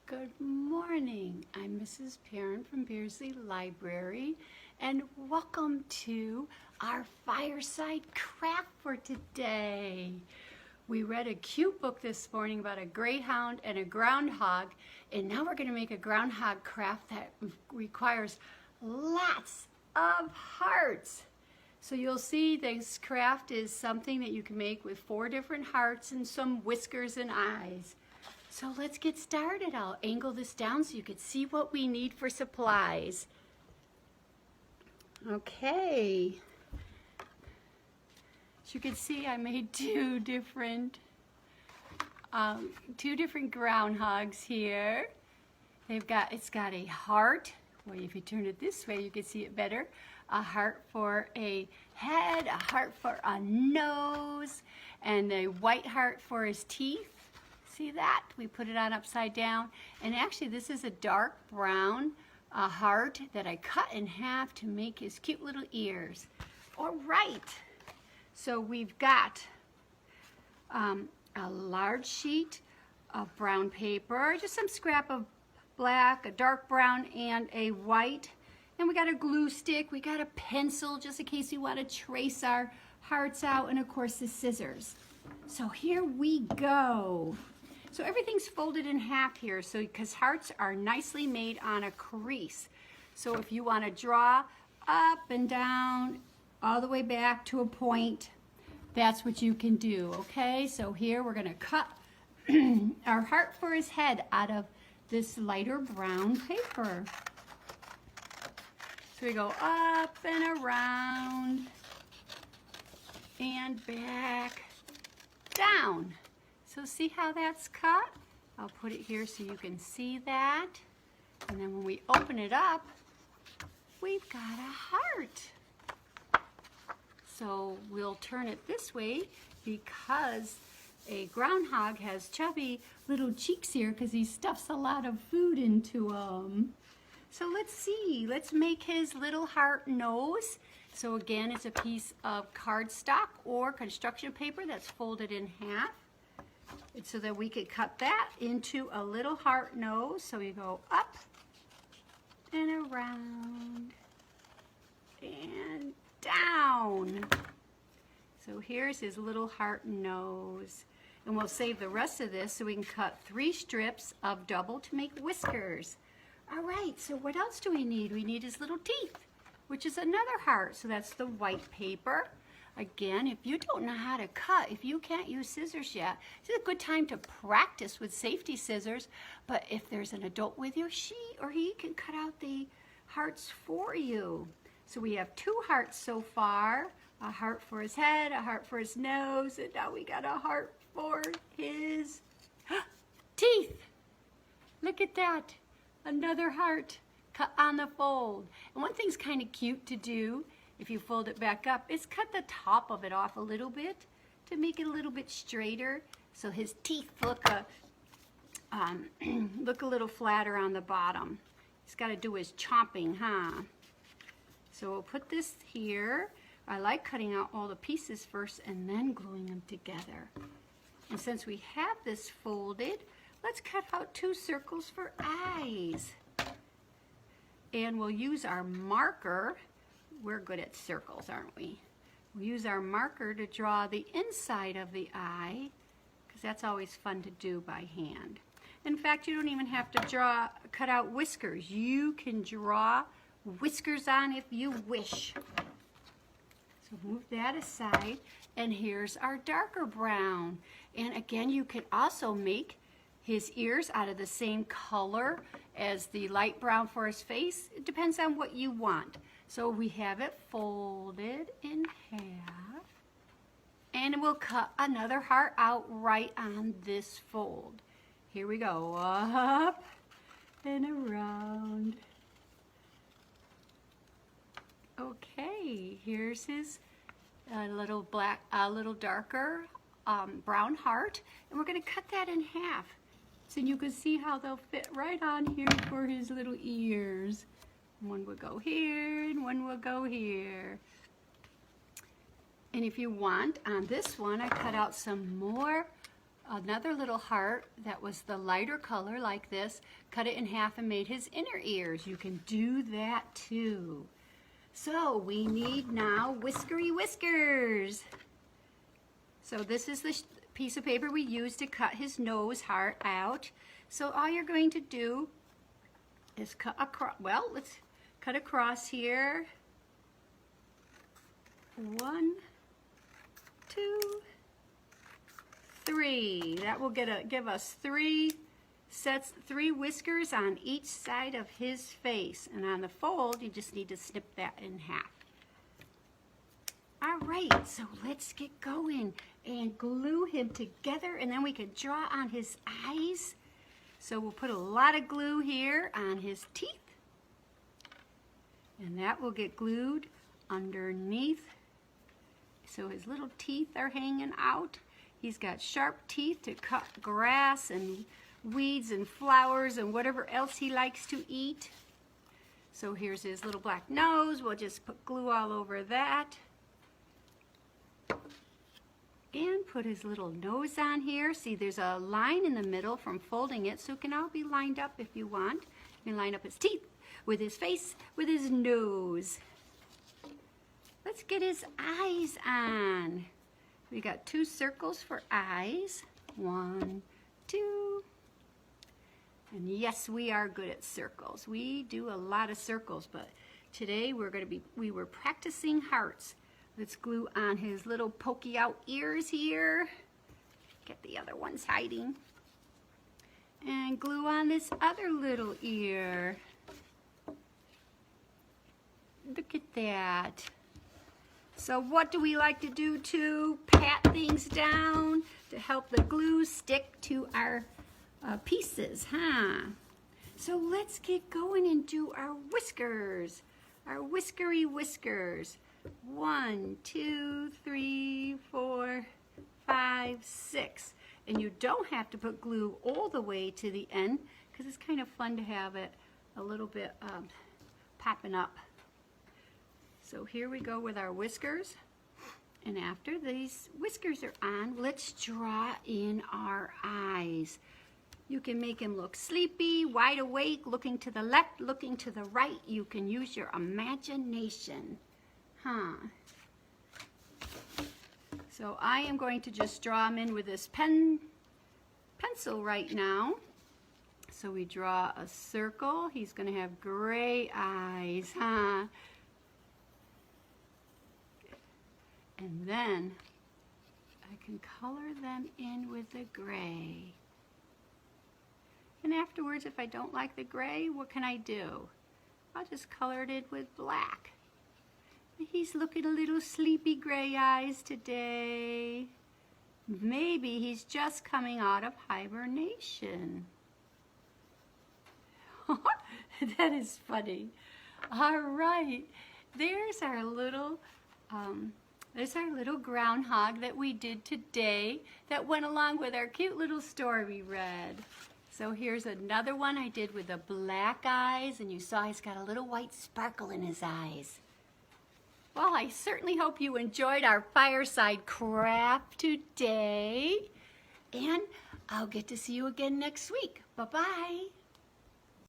Good morning. I'm Mrs. Perrin from Beardsley Library, and welcome to our fireside craft for today. We read a cute book this morning about a greyhound and a groundhog, and now we're going to make a groundhog craft that requires lots of hearts. So you'll see this craft is something that you can make with 4 different hearts and some whiskers and eyes. So let's get started. I'll angle this down so you can see what we need for supplies. Okay. As you can see, I made two different groundhogs here. It's got a heart. Well, if you turn it this way, you can see it better. A heart for a head, a heart for a nose, and a white heart for his teeth. See that? We put it on upside down. And actually, this is a dark brown heart that I cut in half to make his cute little ears. All right. So we've got a large sheet of brown paper, just some scrap of black, a dark brown, and a white. And we got a glue stick, we got a pencil just in case we want to trace our hearts out, and of course the scissors. So here we go. So everything's folded in half here, so because hearts are nicely made on a crease. So if you want to draw up and down, all the way back to a point, that's what you can do, okay? So here we're going to cut our heart for his head out of this lighter brown paper. So we go up and around and back down. So see how that's cut? I'll put it here so you can see that. And then when we open it up, we've got a heart. So we'll turn it this way because a groundhog has chubby little cheeks here because he stuffs a lot of food into them. So let's see, let's make his little heart nose. So again, it's a piece of cardstock or construction paper that's folded in half. And so that we could cut that into a little heart nose. So we go up and around and down. So here's his little heart nose. And we'll save the rest of this so we can cut 3 strips of double to make whiskers. All right, so what else do we need? We need his little teeth, which is another heart. So that's the white paper. Again, if you don't know how to cut, if you can't use scissors yet, it's a good time to practice with safety scissors. But if there's an adult with you, she or he can cut out the hearts for you. So we have 2 hearts so far. A heart for his head, a heart for his nose, and now we got a heart for his teeth. Look at that. Another heart cut on the fold. And one thing's kind of cute to do if you fold it back up is cut the top of it off a little bit to make it a little bit straighter so his teeth look a little flatter on the bottom. He's got to do his chomping, huh? So we'll put this here. I like cutting out all the pieces first and then gluing them together. And since we have this folded, let's cut out 2 circles for eyes. And we'll use our marker. We're good at circles, aren't we? We'll use our marker to draw the inside of the eye, because that's always fun to do by hand. In fact, you don't even have to cut out whiskers. You can draw whiskers on if you wish. So move that aside, and here's our darker brown. And again, you can also make his ears out of the same color as the light brown for his face. It depends on what you want. So we have it folded in half, and we'll cut another heart out right on this fold. Here we go, up and around. Okay, here's his little darker brown heart, and we're going to cut that in half so you can see how they'll fit right on here for his little ears. One will go here and one will go here. And if you want, on this one, I cut out some more another little heart that was the lighter color like this, cut it in half and made his inner ears. You can do that too. So we need now Whiskery Whiskers. So this is the piece of paper we used to cut his nose heart out. So all you're going to do is cut across, well, let's cut across here. 1, 2, 3. That will give us 3 whiskers on each side of his face. And on the fold, you just need to snip that in half. All right, so let's get going and glue him together, and then we can draw on his eyes. So we'll put a lot of glue here on his teeth, and that will get glued underneath. So his little teeth are hanging out. He's got sharp teeth to cut grass and weeds and flowers and whatever else he likes to eat. So here's his little black nose. We'll just put glue all over that. And put his little nose on here. See, there's a line in the middle from folding it, so it can all be lined up if you want. You can line up his teeth with his face, with his nose. Let's get his eyes on. We got 2 circles for eyes. 1, 2. And yes, we are good at circles. We do a lot of circles, but today we were practicing hearts. Let's glue on his little pokey out ears here. Get the other ones hiding. And glue on this other little ear. Look at that. So what do we like to do to pat things down to help the glue stick to our pieces, huh? So let's get going and do our whiskers, our Whiskery Whiskers. 1, 2, 3, 4, 5, 6. And you don't have to put glue all the way to the end because it's kind of fun to have it a little bit popping up. So here we go with our whiskers. And after these whiskers are on, let's draw in our eyes. You can make him look sleepy, wide awake, looking to the left, looking to the right. You can use your imagination. So I am going to just draw him in with this pencil right now. So we draw a circle. He's going to have gray eyes, And then I can color them in with the gray. And afterwards, if I don't like the gray, what can I do? I'll just color it in with black. He's looking a little sleepy gray eyes today. Maybe he's just coming out of hibernation. That is funny. All right, there's our little groundhog that we did today that went along with our cute little story we read. So here's another one I did with the black eyes, and you saw he's got a little white sparkle in his eyes. Well, I certainly hope you enjoyed our fireside craft today, and I'll get to see you again next week. Bye-bye.